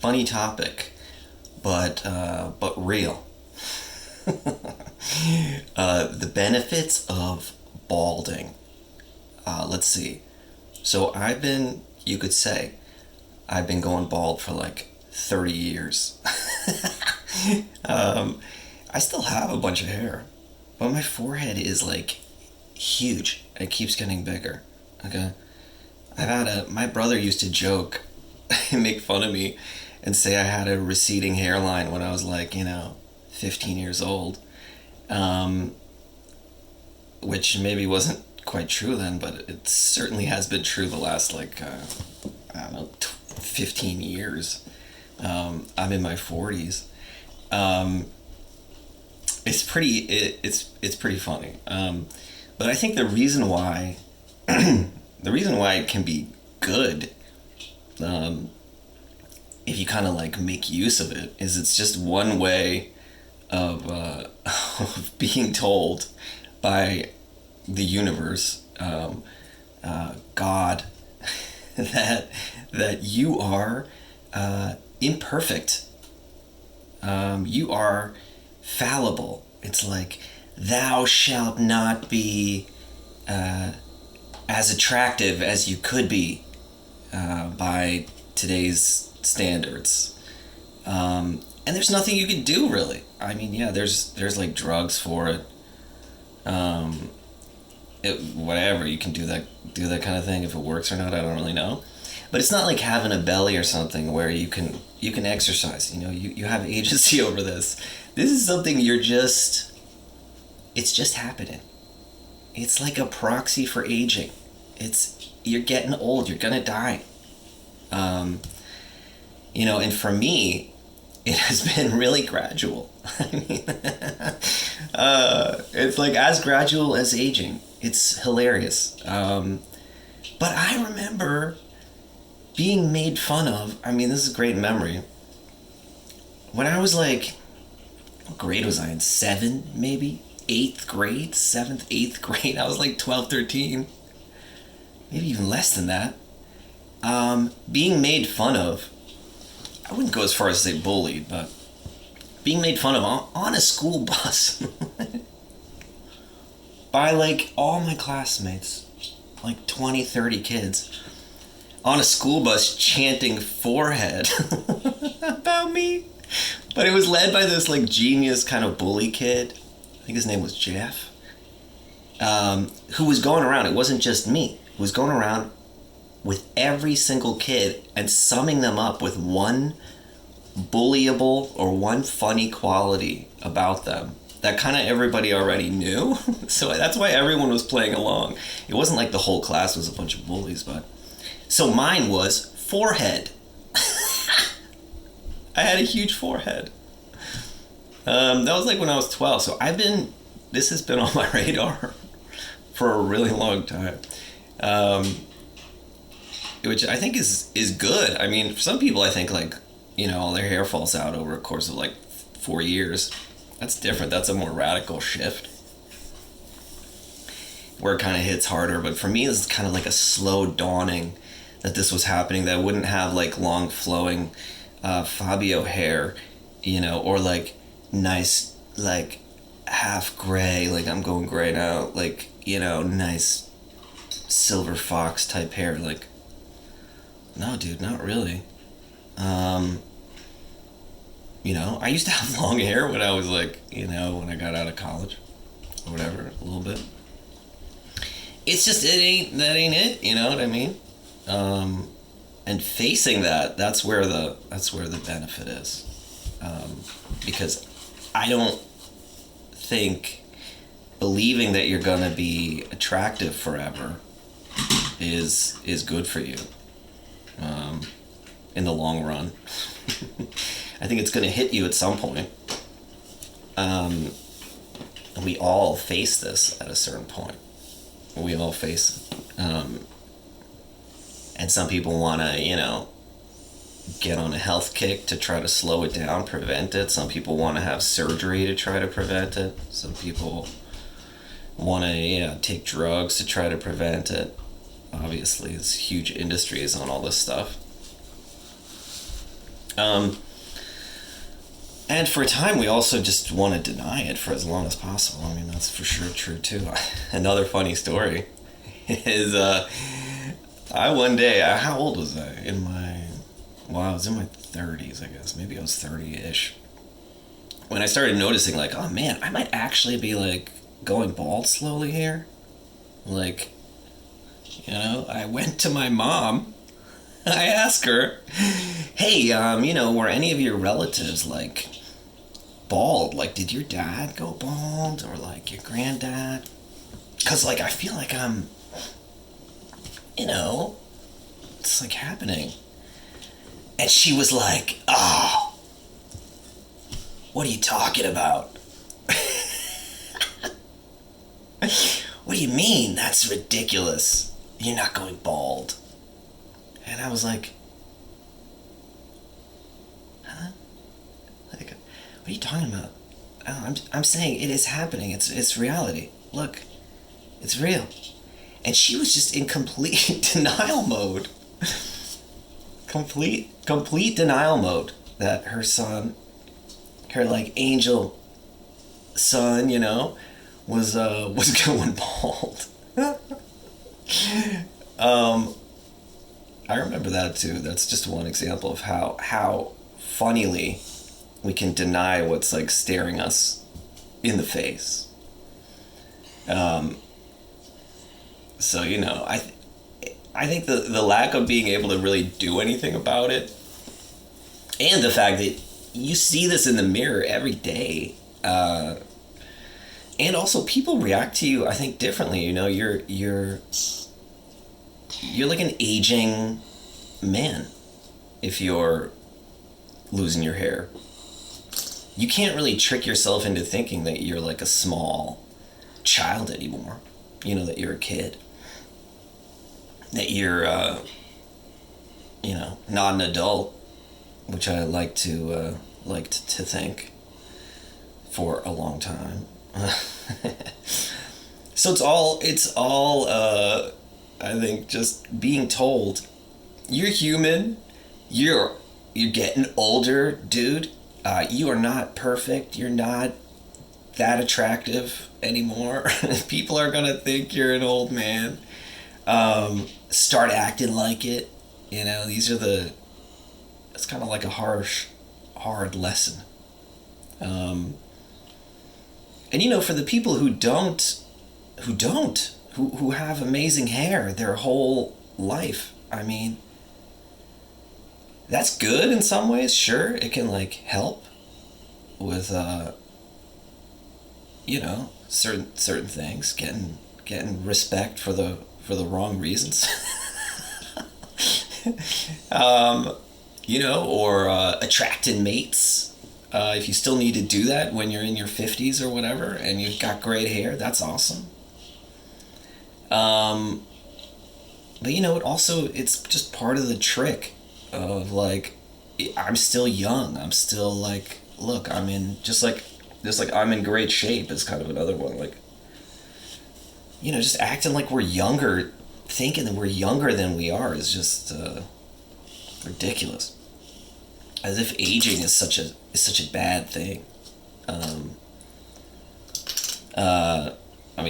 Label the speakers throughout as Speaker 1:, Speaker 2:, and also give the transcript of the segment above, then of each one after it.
Speaker 1: funny topic, but real. The benefits of balding. Let's see. So you could say, I've been going bald for like 30 years. I still have a bunch of hair, but my forehead is like huge. It keeps getting bigger. Okay. My brother used to joke and make fun of me and say I had a receding hairline when I was like, 15 years old. Which maybe wasn't quite true then, but it certainly has been true the last, like, I don't know, 15 years. I'm in my 40s. It's pretty funny. But I think the reason why it can be good, if you kind of like make use of it, is it's just one way of, of being told by the universe, God, that you are imperfect. You are fallible. It's like, thou shalt not be as attractive as you could be by today's standards. And there's nothing you can do, really. I mean, yeah, there's like drugs for it. Whatever, you can do that kind of thing. If it works or not, I don't really know. But it's not like having a belly or something where you can exercise. You have agency over this. This is something it's just happening. It's like a proxy for aging. You're getting old. You're gonna die. And for me, it has been really gradual. I mean, it's like as gradual as aging. It's hilarious. But I remember being made fun of. I mean, this is a great memory. When I was like, what grade was I in? 7, maybe? 8th grade? 7th, 8th grade? I was like 12, 13. Maybe even less than that. Being made fun of, I wouldn't go as far as to say bullied, but being made fun of on a school bus by like all my classmates, like 20, 30 kids, on a school bus chanting forehead about me. But it was led by this like genius kind of bully kid. I think his name was Jeff. Who was going around, it wasn't just me, who was going around with every single kid and summing them up with one bullyable or one funny quality about them that kind of everybody already knew. So that's why everyone was playing along. It wasn't like the whole class was a bunch of bullies, but... So mine was forehead. I had a huge forehead. That was like when I was 12, so this has been on my radar for a really long time. Which I think is good. I mean, for some people, I think like, all their hair falls out over a course of like 4 years. That's different. That's a more radical shift where it kind of hits harder. But for me, this is kind of like a slow dawning that this was happening, that I wouldn't have like long flowing Fabio hair, or like nice, like half gray, like I'm going gray now, like, nice silver fox type hair. Like, no, dude, not really. I used to have long hair when I was like, when I got out of college or whatever, a little bit. It's just, that ain't it, you know what I mean? And facing that's where the benefit is. Because I don't think believing that you're gonna be attractive forever is good for you. In the long run. I think it's going to hit you at some point. And we all face this at a certain point. We all face it. And some people want to, get on a health kick to try to slow it down, prevent it. Some people want to have surgery to try to prevent it. Some people want to, take drugs to try to prevent it. Obviously, there's huge industries on all this stuff. And for a time, we also just want to deny it for as long as possible. I mean, that's for sure true, too. Another funny story is, I one day, how old was I? I was in my 30s, I guess. Maybe I was 30-ish. When I started noticing, like, oh man, I might actually be, like, going bald slowly here. Like, I went to my mom. I asked her, hey, were any of your relatives, like, bald? Like, did your dad go bald? Or, like, your granddad? Because, like, I feel like I'm, it's, like, happening. And she was like, oh, what are you talking about? What do you mean? That's ridiculous. You're not going bald. And I was like, huh? Like, what are you talking about? Oh, I'm saying it is happening. It's reality. Look, it's real. And she was just in complete denial mode. Complete denial mode that her son, her like angel son, was going bald. I remember that too. That's just one example of how funnily we can deny what's like staring us in the face. So I think the lack of being able to really do anything about it, and the fact that you see this in the mirror every day, and also people react to you, I think, differently. You're like an aging man if you're losing your hair. You can't really trick yourself into thinking that you're like a small child anymore. That you're a kid. That you're, not an adult, which I liked to think for a long time. So it's all, I think, just being told, you're human, you're getting older, dude. You are not perfect. You're not that attractive anymore. People are gonna think you're an old man. Start acting like it. It's kind of like a hard lesson. And for the people who have amazing hair their whole life, I mean, that's good in some ways. Sure, it can like help with certain things, getting respect for the wrong reasons. Or attracting mates. If you still need to do that when you're in your 50s or whatever, and you've got great hair, that's awesome. But it's just part of the trick of like, I'm still young. I'm still like, look, I'm in just like I'm in great shape is kind of another one. Like, just acting like we're younger, thinking that we're younger than we are is just ridiculous. As if aging is such a bad thing.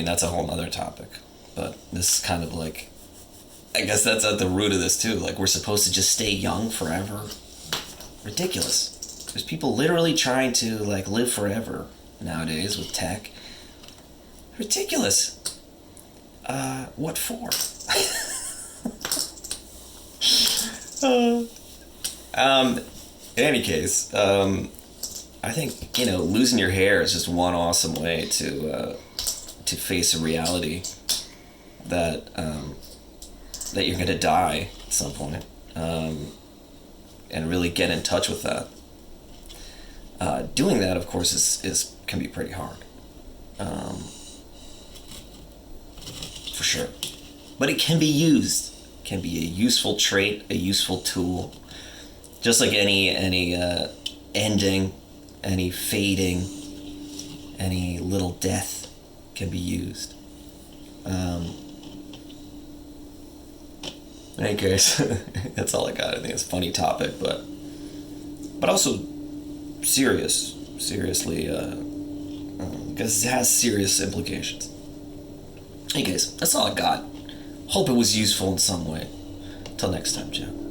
Speaker 1: That's a whole other topic. But this is kind of like, I guess that's at the root of this too. Like, we're supposed to just stay young forever. Ridiculous. There's people literally trying to like live forever nowadays with tech. Ridiculous. What for? In any case, I think, losing your hair is just one awesome way to face a reality that you're going to die at some point, and really get in touch with that. Doing that, of course, can be pretty hard. For sure. But it can be used. It can be a useful trait, a useful tool. Just like any ending, any fading, any little death can be used. In any case, that's all I got. I think it's a funny topic, but but also seriously, because it has serious implications. Hey guys, that's all I got. Hope it was useful in some way. Till next time, Joe.